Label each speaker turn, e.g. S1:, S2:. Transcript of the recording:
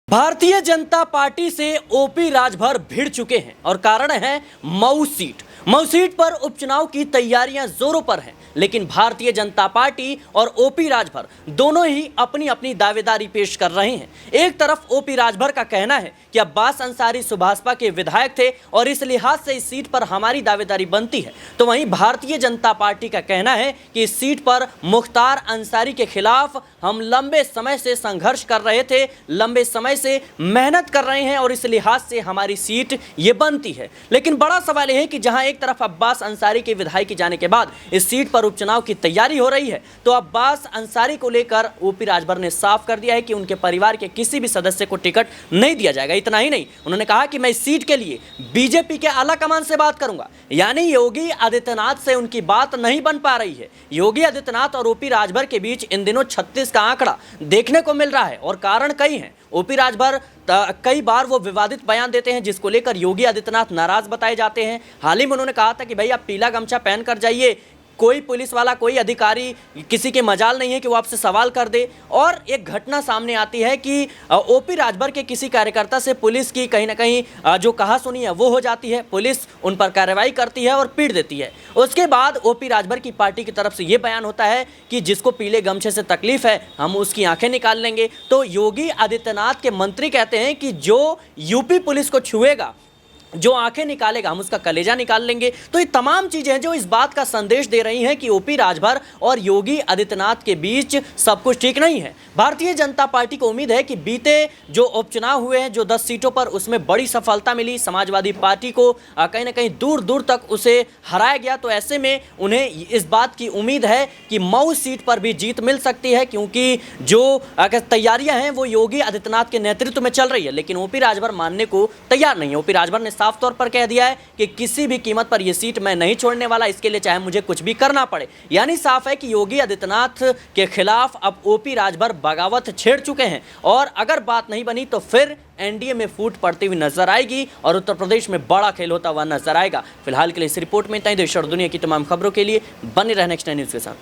S1: Bharatiya Janata party से OP Rajbhar भिड़ चुके हैं और कारण है मऊ सीट। मऊ सीट पर उपचुनाव की तैयारियां जोरों पर हैं, लेकिन भारतीय जनता पार्टी और ओपी राजभर दोनों ही अपनी अपनी दावेदारी पेश कर रहे हैं। एक तरफ ओपी राजभर का कहना है कि अब्बास अंसारी सुभाषपा के विधायक थे और इस लिहाज से इस सीट पर हमारी दावेदारी बनती है, तो वहीं भारतीय जनता पार्टी का कहना है कि इस सीट पर मुख्तार अंसारी के खिलाफ हम लंबे समय से संघर्ष कर रहे थे, लंबे समय से मेहनत कर रहे हैं और इस लिहाज से हमारी सीट ये बनती है। लेकिन बड़ा सवाल यह है कि जहां एक तरफ अब्बास अंसारी के विधायक जाने के बाद इस सीट पर उपचुनाव की तैयारी हो रही है, तो अब्बास अंसारी को लेकर ओपी राजभर ने साफ कर दिया है कि उनके परिवार के किसी भी सदस्य को टिकट नहीं दिया जाएगा। इतना ही नहीं, उन्होंने कहा कि मैं इस सीट के लिए बीजेपी के आला कमान से बात करूंगा, यानी योगी आदित्यनाथ से उनकी बात नहीं बन पा रही है। योगी आदित्यनाथ और ओपी राजभर के बीच इन दिनों 36 का आंकड़ा देखने को मिल रहा है और कारण कई हैं। ओपी राजभर कई बार वो विवादित बयान देते हैं जिसको लेकर योगी आदित्यनाथ नाराज बताए जाते हैं। हाल ही में उन्होंने कहा था कि भाई आप पीला गमछा पहन कर जाइए, कोई पुलिस वाला, कोई अधिकारी, किसी के मजाल नहीं है कि वो आपसे सवाल कर दे। और एक घटना सामने आती है कि ओपी राजभर के किसी कार्यकर्ता से पुलिस की कहीं ना कहीं जो कहासुनी है वो हो जाती है, पुलिस उन पर कार्रवाई करती है और पीट देती है। उसके बाद ओपी राजभर की पार्टी की तरफ से ये बयान होता है कि जिसको पीले गमछे से तकलीफ है हम उसकी आंखें निकाल लेंगे। तो योगी आदित्यनाथ के मंत्री कहते हैं कि जो यूपी पुलिस को छुएगा, जो आंखें निकालेगा, हम उसका कलेजा निकाल लेंगे। तो ये तमाम चीजें हैं जो इस बात का संदेश दे रही हैं कि ओपी राजभर और योगी आदित्यनाथ के बीच सब कुछ ठीक नहीं है। भारतीय जनता पार्टी को उम्मीद है कि बीते जो उपचुनाव हुए हैं, जो 10 सीटों पर, उसमें बड़ी सफलता मिली। समाजवादी पार्टी को कहीं ना कहीं दूर दूर तक उसे हराया गया, तो ऐसे में उन्हें इस बात की उम्मीद है कि मऊ सीट पर भी जीत मिल सकती है, क्योंकि जो तैयारियां हैं वो योगी आदित्यनाथ के नेतृत्व में चल रही है। लेकिन ओपी राजभर मानने को तैयार नहीं है। ओपी राजभर ने साफ तौर पर कह दिया है कि किसी भी कीमत पर यह सीट मैं नहीं छोड़ने वाला, इसके लिए चाहे मुझे कुछ भी करना पड़े। यानी साफ है कि योगी आदित्यनाथ के खिलाफ अब ओपी राजभर बगावत छेड़ चुके हैं और अगर बात नहीं बनी तो फिर एनडीए में फूट पड़ती हुई नजर आएगी और उत्तर प्रदेश में बड़ा खेल होता हुआ नजर आएगा। फिलहाल के लिए इस रिपोर्ट में इतना ही। देश और दुनिया की तमाम खबरों के लिए बने रहना नेक्स्ट न्यूज़ के साथ।